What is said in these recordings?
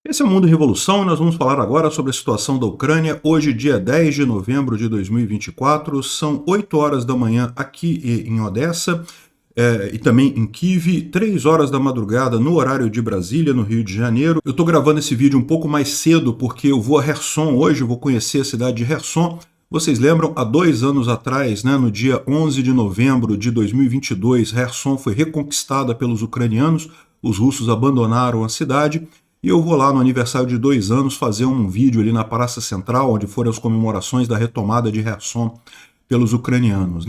Esse é o Mundo Revolução e nós vamos falar agora sobre a situação da Ucrânia. Hoje, dia 10 de novembro de 2024, são 8 horas da manhã aqui em Odessa e também em Kiev, 3 horas da madrugada no horário de Brasília, no Rio de Janeiro. Eu estou gravando esse vídeo um pouco mais cedo porque eu vou a Kherson hoje, vou conhecer a cidade de Kherson. Vocês lembram, há 2 anos atrás, no dia 11 de novembro de 2022, Kherson foi reconquistada pelos ucranianos, os russos abandonaram a cidade. E eu vou lá no aniversário de 2 anos fazer um vídeo ali na Praça Central, onde foram as comemorações da retomada de Kherson pelos ucranianos,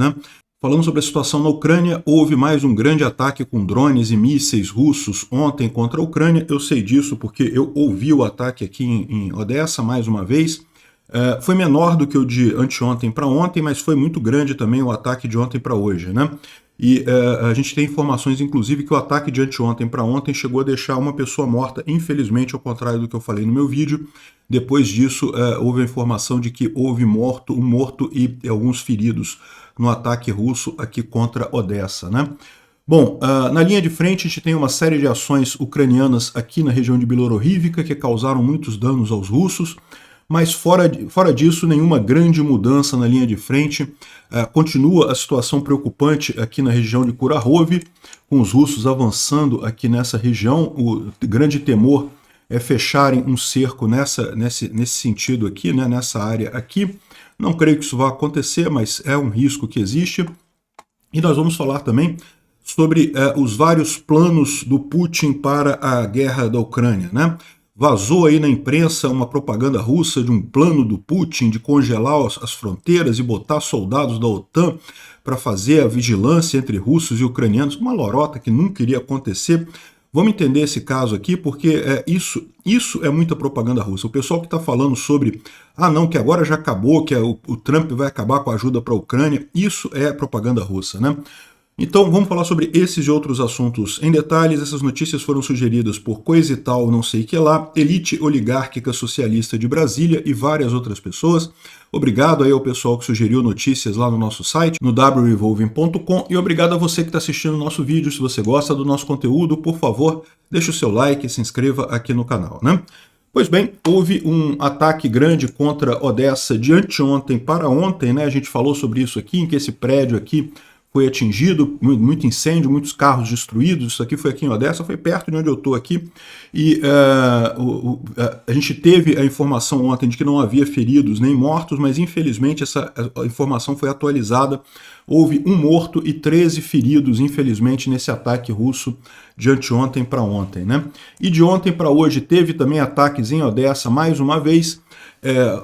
Falando sobre a situação na Ucrânia, houve mais um grande ataque com drones e mísseis russos ontem contra a Ucrânia. Eu sei disso porque eu ouvi o ataque aqui em Odessa mais uma vez. Foi menor do que o de anteontem para ontem, mas foi muito grande também o ataque de ontem para hoje, E a gente tem informações, inclusive, que o ataque de anteontem para ontem chegou a deixar uma pessoa morta, infelizmente, ao contrário do que eu falei no meu vídeo. Depois disso, houve a informação de que houve um morto e alguns feridos no ataque russo aqui contra Odessa, Bom, na linha de frente a gente tem uma série de ações ucranianas aqui na região de Bielorrívica que causaram muitos danos aos russos. Mas fora disso, nenhuma grande mudança na linha de frente. Continua a situação preocupante aqui na região de Kurahovy, com os russos avançando aqui nessa região. O grande temor é fecharem um cerco nesse sentido aqui, nessa área aqui. Não creio que isso vá acontecer, mas é um risco que existe. E nós vamos falar também sobre os vários planos do Putin para a guerra da Ucrânia, Vazou aí na imprensa uma propaganda russa de um plano do Putin de congelar as fronteiras e botar soldados da OTAN para fazer a vigilância entre russos e ucranianos, uma lorota que nunca iria acontecer. Vamos entender esse caso aqui, porque isso é muita propaganda russa. O pessoal que está falando sobre, não, que agora já acabou, que o Trump vai acabar com a ajuda para a Ucrânia, isso é propaganda russa, Então vamos falar sobre esses e outros assuntos em detalhes. Essas notícias foram sugeridas por Coisa e Tal, não sei que lá, Elite Oligárquica Socialista de Brasília e várias outras pessoas. Obrigado aí ao pessoal que sugeriu notícias lá no nosso site, no wrevolving.com, e obrigado a você que está assistindo o nosso vídeo. Se você gosta do nosso conteúdo, por favor, deixe o seu like e se inscreva aqui no canal, Pois bem, houve um ataque grande contra Odessa de anteontem para ontem, A gente falou sobre isso aqui, em que esse prédio aqui foi atingido, muito incêndio, muitos carros destruídos. Isso aqui foi aqui em Odessa, foi perto de onde eu estou aqui. E a gente teve a informação ontem de que não havia feridos nem mortos, mas infelizmente a informação foi atualizada. Houve um morto e 13 feridos, infelizmente, nesse ataque russo de anteontem para ontem, E de ontem para hoje teve também ataques em Odessa mais uma vez,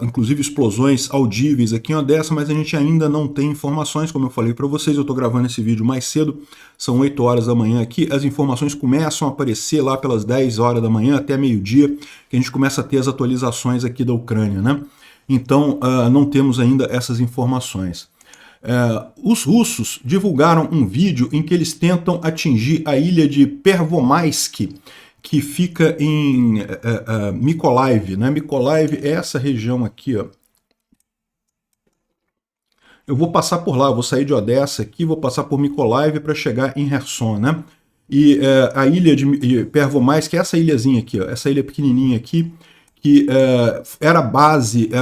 inclusive explosões audíveis aqui em Odessa, mas a gente ainda não tem informações, como eu falei para vocês. Eu estou gravando esse vídeo mais cedo, são 8 horas da manhã aqui. As informações começam a aparecer lá pelas 10 horas da manhã até meio-dia, que a gente começa a ter as atualizações aqui da Ucrânia, Então, não temos ainda essas informações. Os russos divulgaram um vídeo em que eles tentam atingir a ilha de Pervomaisk, que fica em Mykolaiv, Mykolaiv é essa região aqui, Eu vou passar por lá, vou sair de Odessa aqui, vou passar por Mykolaiv para chegar em Kherson, E a ilha de Pervomaisk, essa ilhazinha aqui, essa ilha pequenininha aqui, que era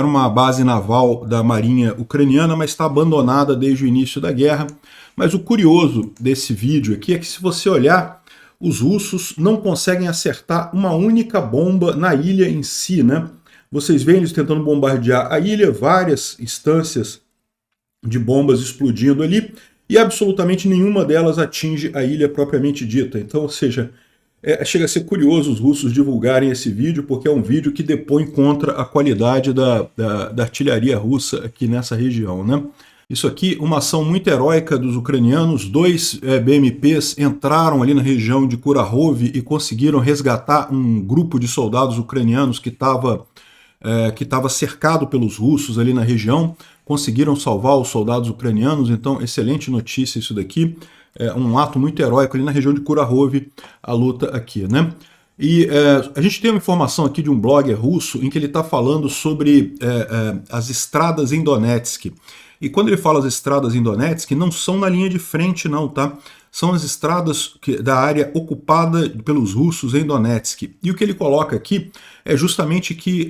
uma base naval da marinha ucraniana, mas está abandonada desde o início da guerra. Mas o curioso desse vídeo aqui é que, se você olhar, os russos não conseguem acertar uma única bomba na ilha em si, Vocês veem eles tentando bombardear a ilha, várias instâncias de bombas explodindo ali, e absolutamente nenhuma delas atinge a ilha propriamente dita. Então, ou seja, chega a ser curioso os russos divulgarem esse vídeo, porque é um vídeo que depõe contra a qualidade da artilharia russa aqui nessa região, Isso aqui, uma ação muito heróica dos ucranianos. 2 BMPs entraram ali na região de Kurahovy e conseguiram resgatar um grupo de soldados ucranianos que estava cercado pelos russos ali na região. Conseguiram salvar os soldados ucranianos, então excelente notícia isso daqui. É um ato muito heróico ali na região de Kurahovy, a luta aqui, E a gente tem uma informação aqui de um blogger russo em que ele está falando sobre as estradas em Donetsk. E quando ele fala as estradas em Donetsk, não são na linha de frente não, são as estradas da área ocupada pelos russos em Donetsk. E o que ele coloca aqui é justamente que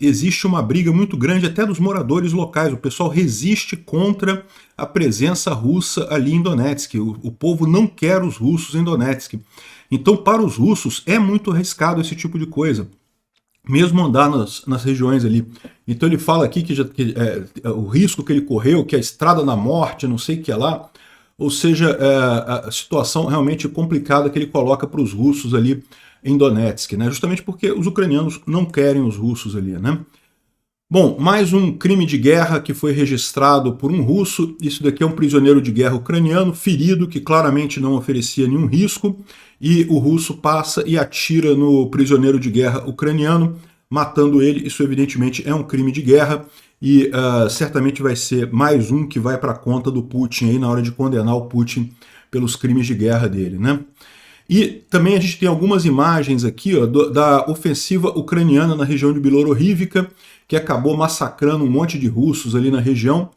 existe uma briga muito grande até dos moradores locais. O pessoal resiste contra a presença russa ali em Donetsk. O povo não quer os russos em Donetsk. Então, para os russos, é muito arriscado esse tipo de coisa, mesmo andar nas regiões ali. Então ele fala aqui que o risco que ele correu, que a estrada da morte, não sei o que é lá, ou seja, a situação realmente complicada que ele coloca para os russos ali em Donetsk, né? Justamente porque os ucranianos não querem os russos ali, né? Bom, mais um crime de guerra que foi registrado por um russo. Isso daqui é um prisioneiro de guerra ucraniano, ferido, que claramente não oferecia nenhum risco, e o russo passa e atira no prisioneiro de guerra ucraniano, matando ele. Isso evidentemente é um crime de guerra, e certamente vai ser mais um que vai para a conta do Putin aí na hora de condenar o Putin pelos crimes de guerra dele, né? E também a gente tem algumas imagens aqui, ó, da ofensiva ucraniana na região de Bielorrivka, que acabou massacrando um monte de russos ali na região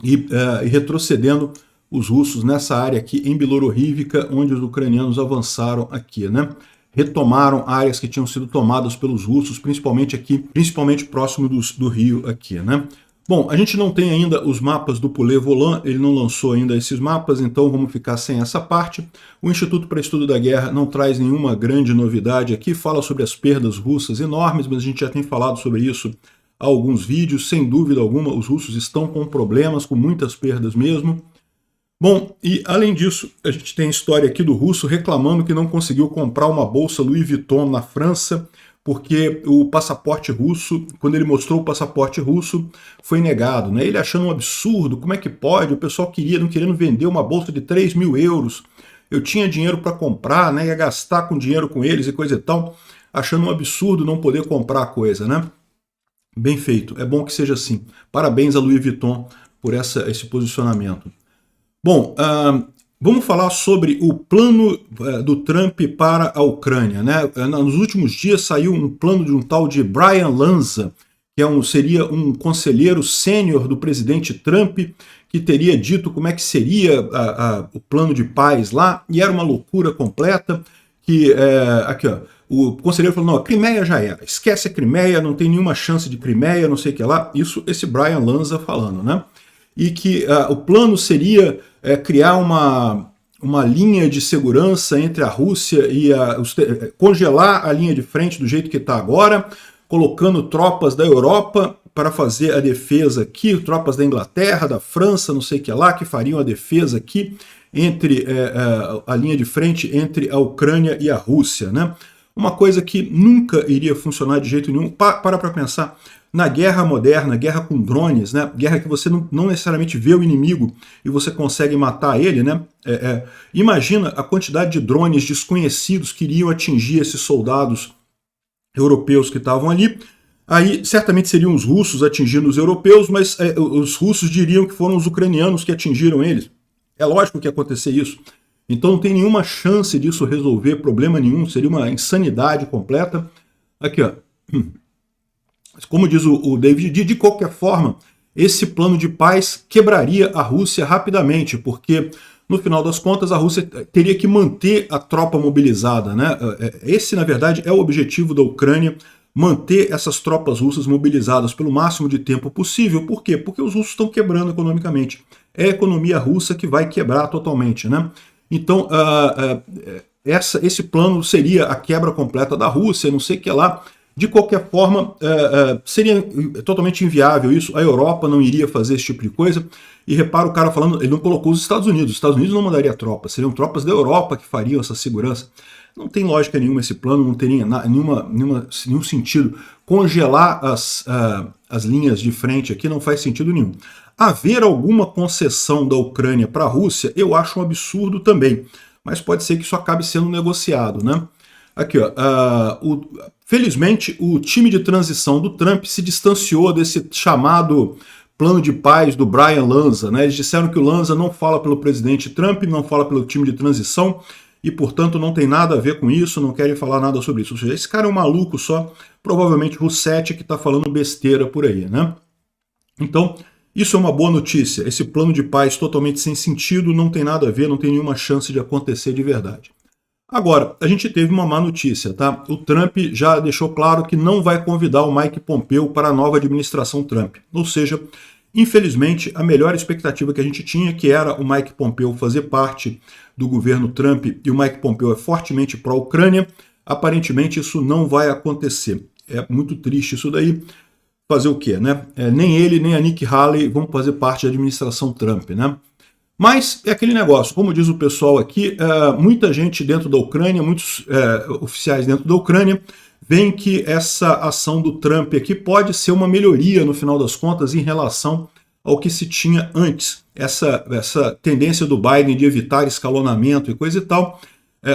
e retrocedendo os russos nessa área aqui em Bielorrivka, onde os ucranianos avançaram aqui, né? Retomaram áreas que tinham sido tomadas pelos russos, principalmente aqui, principalmente próximo do rio aqui, né? Bom, a gente não tem ainda os mapas do Poulet Volant, ele não lançou ainda esses mapas, então vamos ficar sem essa parte. O Instituto para Estudo da Guerra não traz nenhuma grande novidade aqui, fala sobre as perdas russas enormes, mas a gente já tem falado sobre isso há alguns vídeos, sem dúvida alguma, os russos estão com problemas, com muitas perdas mesmo. Bom, e além disso, a gente tem a história aqui do russo reclamando que não conseguiu comprar uma bolsa Louis Vuitton na França, porque o passaporte russo, quando ele mostrou o passaporte russo, foi negado, né? Ele achando um absurdo, como é que pode? O pessoal não querendo vender uma bolsa de 3 mil euros. Eu tinha dinheiro para comprar, né? Ia gastar com dinheiro com eles e coisa e tal, achando um absurdo não poder comprar a coisa, né? Bem feito, é bom que seja assim. Parabéns a Louis Vuitton por esse posicionamento. Bom, vamos falar sobre o plano do Trump para a Ucrânia, né? Nos últimos dias saiu um plano de um tal de Brian Lanza, que seria um conselheiro sênior do presidente Trump, que teria dito como é que seria o plano de paz lá, e era uma loucura completa, que aqui ó, o conselheiro falou, não, a Crimeia já era, esquece a Crimeia, não tem nenhuma chance de Crimeia, não sei o que lá, isso esse Brian Lanza falando, né? E que o plano seria criar uma linha de segurança entre a Rússia e congelar a linha de frente do jeito que está agora, colocando tropas da Europa para fazer a defesa aqui, tropas da Inglaterra, da França, não sei o que lá, que fariam a defesa aqui entre a linha de frente entre a Ucrânia e a Rússia, né? Uma coisa que nunca iria funcionar de jeito nenhum. Para pensar. Na guerra moderna, guerra com drones, né? Guerra que você não necessariamente vê o inimigo e você consegue matar ele, né? Imagina a quantidade de drones desconhecidos que iriam atingir esses soldados europeus que estavam ali. Aí certamente seriam os russos atingindo os europeus, mas os russos diriam que foram os ucranianos que atingiram eles. É lógico que ia acontecer isso. Então não tem nenhuma chance disso resolver problema nenhum, seria uma insanidade completa. Aqui, ó. Como diz o David, de qualquer forma, esse plano de paz quebraria a Rússia rapidamente, porque, no final das contas, a Rússia teria que manter a tropa mobilizada, né? Esse, na verdade, é o objetivo da Ucrânia, manter essas tropas russas mobilizadas pelo máximo de tempo possível. Por quê? Porque os russos estão quebrando economicamente. É a economia russa que vai quebrar totalmente, né? Então, esse plano seria a quebra completa da Rússia, não sei o que lá. De qualquer forma, seria totalmente inviável isso, a Europa não iria fazer esse tipo de coisa, e repara o cara falando, ele não colocou os Estados Unidos não mandaria tropas, seriam tropas da Europa que fariam essa segurança. Não tem lógica nenhuma esse plano, não teria nenhum sentido. Congelar as linhas de frente aqui não faz sentido nenhum. Haver alguma concessão da Ucrânia para a Rússia, eu acho um absurdo também, mas pode ser que isso acabe sendo negociado, né? Aqui, ó, felizmente o time de transição do Trump se distanciou desse chamado plano de paz do Brian Lanza, né? Eles disseram que o Lanza não fala pelo presidente Trump, não fala pelo time de transição e, portanto, não tem nada a ver com isso, não querem falar nada sobre isso. Ou seja, esse cara é um maluco só, provavelmente Russetti que está falando besteira por aí, né? Então, Isso é uma boa notícia. Esse plano de paz totalmente sem sentido, não tem nada a ver, não tem nenhuma chance de acontecer de verdade. Agora, a gente teve uma má notícia, tá? O Trump já deixou claro que não vai convidar o Mike Pompeo para a nova administração Trump. Ou seja, infelizmente, a melhor expectativa que a gente tinha, que era o Mike Pompeo fazer parte do governo Trump, e o Mike Pompeo é fortemente pró-Ucrânia, aparentemente isso não vai acontecer. É muito triste isso daí. Fazer o quê, né? Nem ele, nem a Nikki Haley vão fazer parte da administração Trump, né? Mas é aquele negócio, como diz o pessoal aqui, muita gente dentro da Ucrânia, muitos oficiais dentro da Ucrânia, veem que essa ação do Trump aqui pode ser uma melhoria, no final das contas, em relação ao que se tinha antes. Essa tendência do Biden de evitar escalonamento e coisa e tal,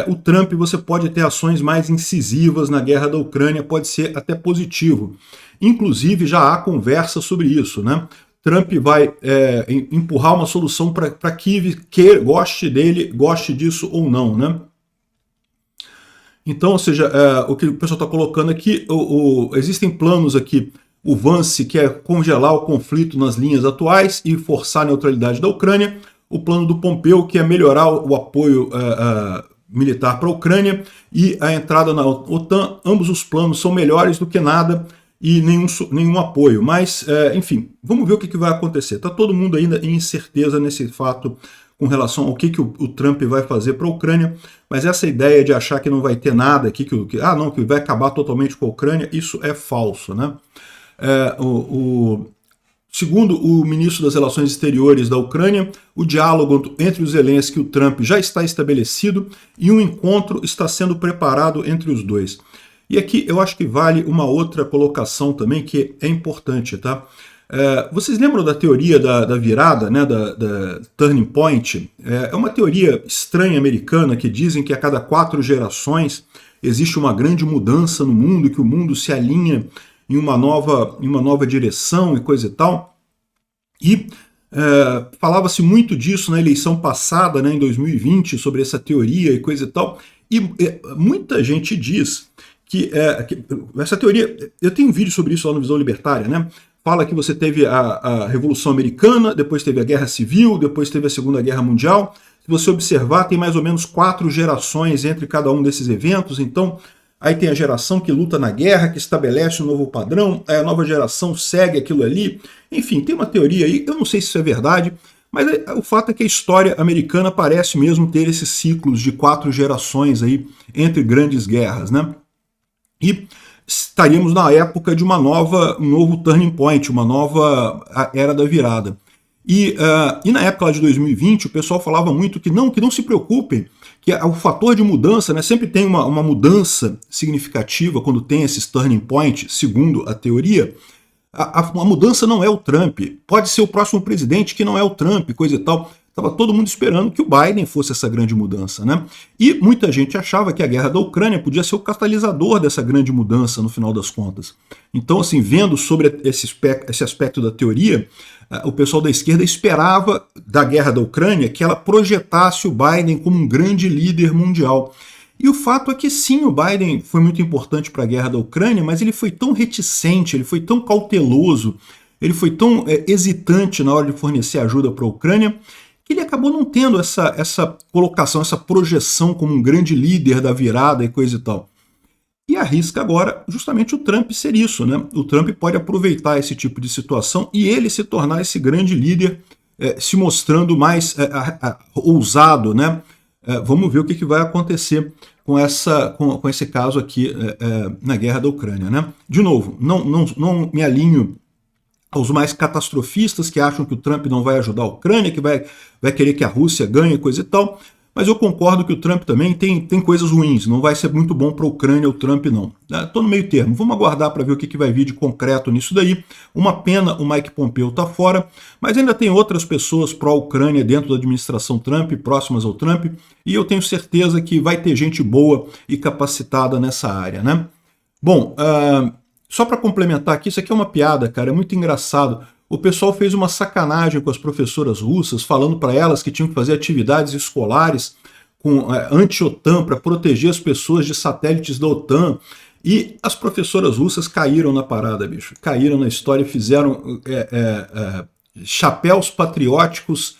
o Trump, você pode ter ações mais incisivas na guerra da Ucrânia, pode ser até positivo. Inclusive, já há conversa sobre isso, né? Trump vai empurrar uma solução para Kiev, que goste dele, goste disso ou não, né? Então, ou seja, o que o pessoal está colocando aqui, existem planos aqui, o Vance quer congelar o conflito nas linhas atuais e forçar a neutralidade da Ucrânia, o plano do Pompeo, que é melhorar o apoio militar para a Ucrânia e a entrada na OTAN. Ambos os planos são melhores do que nada, e nenhum apoio. Mas, enfim, vamos ver o que vai acontecer. Está todo mundo ainda em incerteza nesse fato com relação ao que o Trump vai fazer para a Ucrânia, mas essa ideia de achar que não vai ter nada, que vai acabar totalmente com a Ucrânia, isso é falso, né? Segundo o ministro das Relações Exteriores da Ucrânia, o diálogo entre os Zelensky e o Trump já está estabelecido e um encontro está sendo preparado entre os dois. E aqui eu acho que vale uma outra colocação também que é importante, tá? Vocês lembram da teoria da virada, né, da turning point? É uma teoria estranha americana que dizem que a cada 4 gerações existe uma grande mudança no mundo, que o mundo se alinha em uma nova direção e coisa e tal. E falava-se muito disso na eleição passada, né, em 2020, sobre essa teoria e coisa e tal. E muita gente diz que essa teoria, eu tenho um vídeo sobre isso lá no Visão Libertária, né? Fala que você teve a Revolução Americana, depois teve a Guerra Civil, depois teve a Segunda Guerra Mundial. Se você observar, tem mais ou menos 4 gerações entre cada um desses eventos. Então, aí tem a geração que luta na guerra, que estabelece um novo padrão, aí a nova geração segue aquilo ali. Enfim, tem uma teoria aí, eu não sei se isso é verdade, mas o fato é que a história americana parece mesmo ter esses ciclos de 4 gerações aí entre grandes guerras, né? E estaríamos na época de um novo turning point, uma nova era da virada. E na época lá de 2020, o pessoal falava muito que não se preocupem, que o fator de mudança, né, sempre tem uma mudança significativa quando tem esses turning points, segundo a teoria. A mudança não é o Trump, pode ser o próximo presidente que não é o Trump, coisa e tal. Estava todo mundo esperando que o Biden fosse essa grande mudança, né? E muita gente achava que a guerra da Ucrânia podia ser o catalisador dessa grande mudança no final das contas. Então, assim, vendo sobre esse aspecto da teoria, o pessoal da esquerda esperava da guerra da Ucrânia que ela projetasse o Biden como um grande líder mundial. E o fato é que sim, o Biden foi muito importante para a guerra da Ucrânia, mas ele foi tão reticente, ele foi tão cauteloso, ele foi tão hesitante na hora de fornecer ajuda para a Ucrânia, que ele acabou não tendo essa colocação, essa projeção como um grande líder da virada e coisa e tal. E arrisca agora justamente o Trump ser isso, né? O Trump pode aproveitar esse tipo de situação e ele se tornar esse grande líder, se mostrando mais ousado, né? Vamos ver o que vai acontecer com esse caso aqui na guerra da Ucrânia, né? De novo, não me alinho aos mais catastrofistas que acham que o Trump não vai ajudar a Ucrânia, que vai querer que a Rússia ganhe, coisa e tal, mas eu concordo que o Trump também tem coisas ruins, não vai ser muito bom para a Ucrânia o Trump não. Estou no meio termo, vamos aguardar para ver o que vai vir de concreto nisso daí. Uma pena o Mike Pompeo está fora, mas ainda tem outras pessoas pró-Ucrânia dentro da administração Trump, próximas ao Trump, e eu tenho certeza que vai ter gente boa e capacitada nessa área, né? Bom, só para complementar aqui, isso aqui é uma piada, cara, é muito engraçado. O pessoal fez uma sacanagem com as professoras russas, falando para elas que tinham que fazer atividades escolares com anti-OTAN para proteger as pessoas de satélites da OTAN. E as professoras russas caíram na parada, bicho. Caíram na história e fizeram chapéus patrióticos,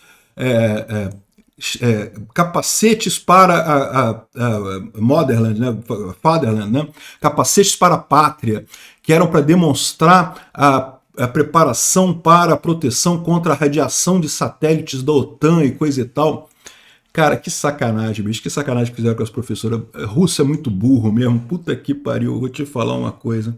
capacetes para a Motherland, né, Fatherland, né, capacetes para a pátria, que eram para demonstrar a preparação para a proteção contra a radiação de satélites da OTAN e coisa e tal. Cara, que sacanagem, bicho, que sacanagem que fizeram com as professoras. Russo é muito burro mesmo, puta que pariu, vou te falar uma coisa.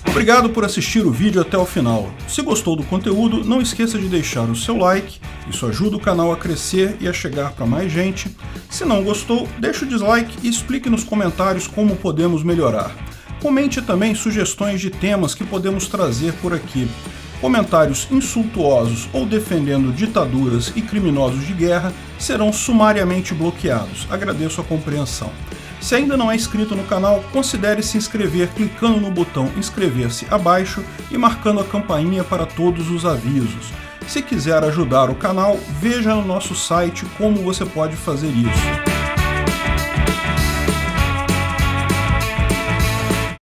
Obrigado por assistir o vídeo até o final. Se gostou do conteúdo, não esqueça de deixar o seu like, isso ajuda o canal a crescer e a chegar para mais gente. Se não gostou, deixe o dislike e explique nos comentários como podemos melhorar. Comente também sugestões de temas que podemos trazer por aqui. Comentários insultuosos ou defendendo ditaduras e criminosos de guerra serão sumariamente bloqueados. Agradeço a compreensão. Se ainda não é inscrito no canal, considere se inscrever clicando no botão inscrever-se abaixo e marcando a campainha para todos os avisos. Se quiser ajudar o canal, veja no nosso site como você pode fazer isso.